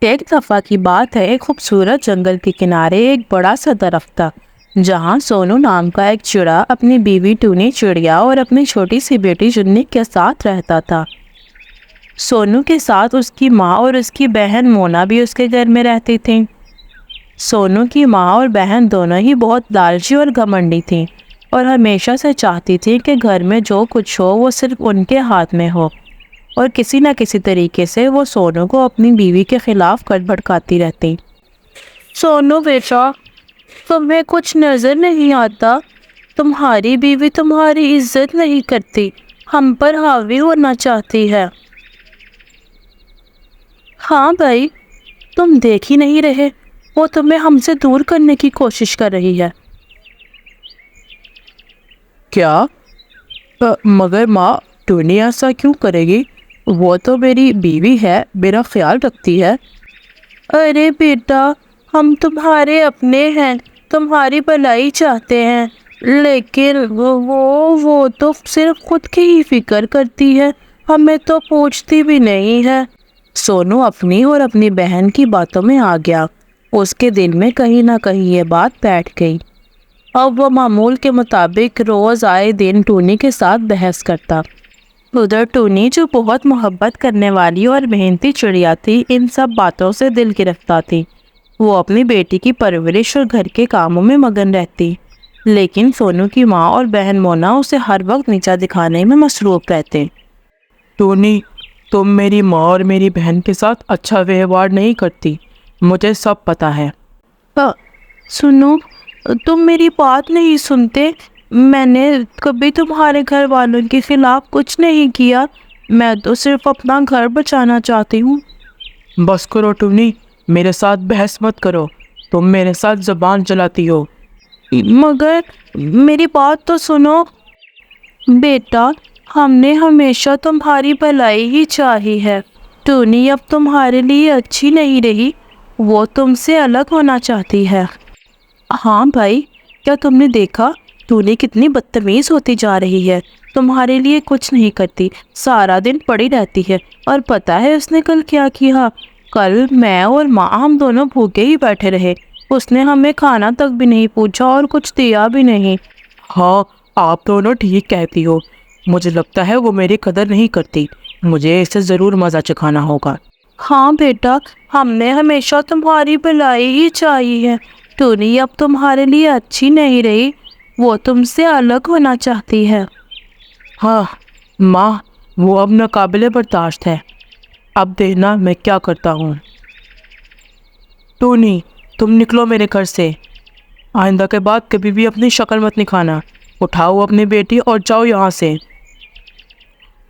ایک دفعہ کی بات ہے، ایک خوبصورت جنگل کے کنارے ایک بڑا سا درخت تھا جہاں سونو نام کا ایک چڑا اپنی بیوی ٹونی چڑیا اور اپنی چھوٹی سی بیٹی جنی کے ساتھ رہتا تھا۔ سونو کے ساتھ اس کی ماں اور اس کی بہن مونا بھی اس کے گھر میں رہتی تھیں۔ سونو کی ماں اور بہن دونوں ہی بہت لالچی اور گھمنڈی تھیں اور ہمیشہ سے چاہتی تھیں کہ گھر میں جو کچھ ہو وہ صرف ان کے ہاتھ میں ہو، اور کسی نہ کسی طریقے سے وہ سونو کو اپنی بیوی کے خلاف کر بھڑکاتی رہتی۔ سونو بیٹا، تمہیں کچھ نظر نہیں آتا؟ تمہاری بیوی تمہاری عزت نہیں کرتی، ہم پر حاوی ہونا چاہتی ہے۔ ہاں بھائی، تم دیکھ ہی نہیں رہے، وہ تمہیں ہم سے دور کرنے کی کوشش کر رہی ہے۔ کیا؟ مگر ماں، ٹونی ایسا کیوں کرے گی؟ وہ تو میری بیوی ہے، میرا خیال رکھتی ہے۔ ارے بیٹا، ہم تمہارے اپنے ہیں، تمہاری بھلائی چاہتے ہیں، لیکن وہ تو صرف خود کی ہی فکر کرتی ہے، ہمیں تو پوچھتی بھی نہیں ہے۔ سونو اپنی اور اپنی بہن کی باتوں میں آ گیا۔ اس کے دل میں کہیں نہ کہیں یہ بات بیٹھ گئی۔ اب وہ معمول کے مطابق روز آئے دن ٹونی کے ساتھ بحث کرتا۔ ادھر ٹونی جو بہت محبت کرنے والی اور محنتی چڑیا تھی، ان سب باتوں سے دل گرفتہ تھی۔ وہ اپنی بیٹی کی پرورش اور گھر کے کاموں میں مگن رہتی، لیکن سونو کی ماں اور بہن مونا اسے ہر وقت نیچا دکھانے میں مصروف رہتے۔ ٹونی، تم میری ماں اور میری بہن کے ساتھ اچھا ویوہار نہیں کرتی، مجھے سب پتا ہے۔ سنو، تم میری بات نہیں سنتے۔ میں نے کبھی تمہارے گھر والوں کے خلاف کچھ نہیں کیا، میں تو صرف اپنا گھر بچانا چاہتی ہوں۔ بس کرو ٹونی، میرے ساتھ بحث مت کرو، تم میرے ساتھ زبان چلاتی ہو۔ مگر میری بات تو سنو۔ بیٹا، ہم نے ہمیشہ تمہاری بھلائی ہی چاہی ہے۔ ٹونی اب تمہارے لیے اچھی نہیں رہی، وہ تم سے الگ ہونا چاہتی ہے۔ ہاں بھائی، کیا تم نے دیکھا ٹونی کتنی بدتمیز ہوتی جا رہی ہے؟ تمہارے لیے کچھ نہیں کرتی، سارا دن پڑی رہتی ہے، اور پتہ ہے اس نے کل کیا کیا؟ کل میں اور ماں ہم دونوں بھوکے ہی بیٹھے رہے، اس نے ہمیں کھانا تک بھی نہیں پوچھا اور کچھ دیا بھی نہیں۔ ہاں، آپ دونوں ٹھیک کہتی ہو، مجھے لگتا ہے وہ میری قدر نہیں کرتی، مجھے اسے ضرور مزہ چکھانا ہوگا۔ ہاں بیٹا، ہم نے ہمیشہ تمہاری بھلائی ہی چاہی ہے۔ ٹونی اب تمہارے لیے اچھی نہیں رہی، وہ تم سے الگ ہونا چاہتی ہے۔ ہاں ماں، وہ اب ناقابل برداشت ہے، اب دیکھنا میں کیا کرتا ہوں۔ ٹونی، تم نکلو میرے گھر سے، آئندہ کے بعد کبھی بھی اپنی شکل مت دکھانا، اٹھاؤ اپنی بیٹی اور جاؤ یہاں سے۔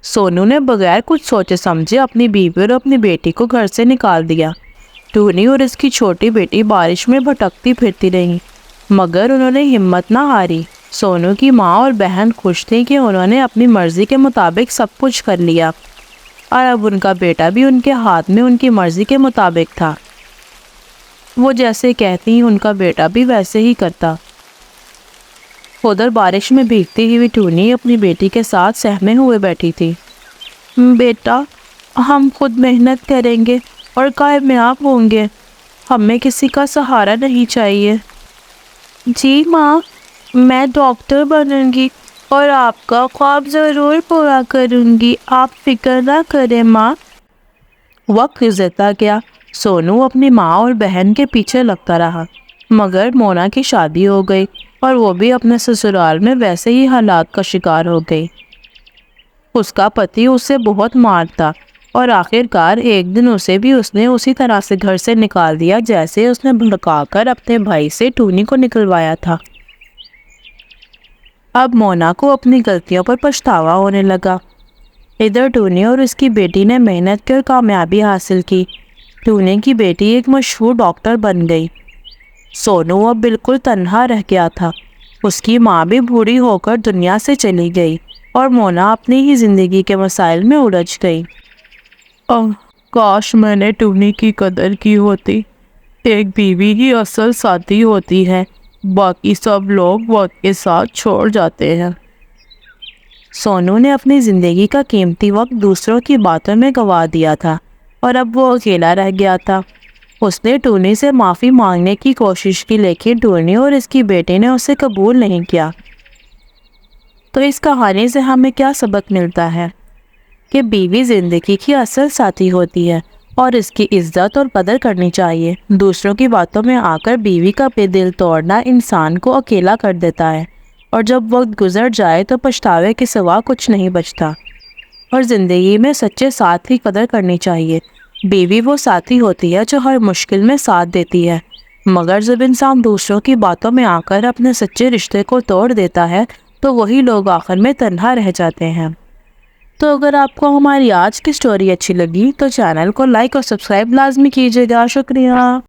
سونو نے بغیر کچھ سوچے سمجھے اپنی بیوی اور اپنی بیٹی کو گھر سے نکال دیا۔ ٹونی اور اس کی چھوٹی بیٹی بارش میں بھٹکتی پھرتی رہیں، مگر انہوں نے ہمت نہ ہاری۔ سونو کی ماں اور بہن خوش تھیں کہ انہوں نے اپنی مرضی کے مطابق سب کچھ کر لیا، اور اب ان کا بیٹا بھی ان کے ہاتھ میں ان کی مرضی کے مطابق تھا۔ وہ جیسے کہتی ان کا بیٹا بھی ویسے ہی کرتا۔ ادھر بارش میں بھیگتی ہوئی ٹونی اپنی بیٹی کے ساتھ سہمے ہوئے بیٹھی تھی۔ بیٹا، ہم خود محنت کریں گے اور کامیاب ہوں گے، ہمیں کسی کا سہارا نہیں چاہیے۔ جی ماں، میں ڈاکٹر بنوں گی اور آپ کا خواب ضرور پورا کروں گی، آپ فکر نہ کریں ماں۔ وقت گزرتا گیا، سونو اپنی ماں اور بہن کے پیچھے لگتا رہا، مگر مونا کی شادی ہو گئی اور وہ بھی اپنے سسرال میں ویسے ہی حالات کا شکار ہو گئی۔ اس کا پتی اسے بہت مارتا، اور آخر کار ایک دن اسے بھی اس نے اسی طرح سے گھر سے نکال دیا جیسے اس نے بھڑکا کر اپنے بھائی سے ٹونی کو نکلوایا تھا۔ اب مونا کو اپنی غلطیوں پر پچھتاوا ہونے لگا۔ ادھر ٹونی اور اس کی بیٹی نے محنت کر کامیابی حاصل کی۔ ٹونی کی بیٹی ایک مشہور ڈاکٹر بن گئی۔ سونو اب بالکل تنہا رہ گیا تھا، اس کی ماں بھی بوڑھی ہو کر دنیا سے چلی گئی، اور مونا اپنی ہی زندگی کے مسائل میں الجھ گئی۔ کاش میں نے ٹونی کی قدر کی ہوتی، ایک بیوی ہی اصل ساتھی ہوتی ہے، باقی سب لوگ وقت کے ساتھ چھوڑ جاتے ہیں۔ سونو نے اپنی زندگی کا قیمتی وقت دوسروں کی باتوں میں گنوا دیا تھا، اور اب وہ اکیلا رہ گیا تھا۔ اس نے ٹونی سے معافی مانگنے کی کوشش کی، لیکن ٹونی اور اس کی بیٹی نے اسے قبول نہیں کیا۔ تو اس کہانی سے ہمیں کیا سبق ملتا ہے؟ کہ بیوی زندگی کی اصل ساتھی ہوتی ہے اور اس کی عزت اور قدر کرنی چاہیے۔ دوسروں کی باتوں میں آ کر بیوی کا دل توڑنا انسان کو اکیلا کر دیتا ہے، اور جب وقت گزر جائے تو پچھتاوے کے سوا کچھ نہیں بچتا۔ اور زندگی میں سچے ساتھ کی قدر کرنی چاہیے۔ بیوی وہ ساتھی ہوتی ہے جو ہر مشکل میں ساتھ دیتی ہے، مگر جب انسان دوسروں کی باتوں میں آ کر اپنے سچے رشتے کو توڑ دیتا ہے تو وہی لوگ آخر میں تنہا رہ جاتے ہیں۔ تو اگر آپ کو ہماری آج کی سٹوری اچھی لگی تو چینل کو لائک اور سبسکرائب لازمی کیجیے گا۔ شکریہ۔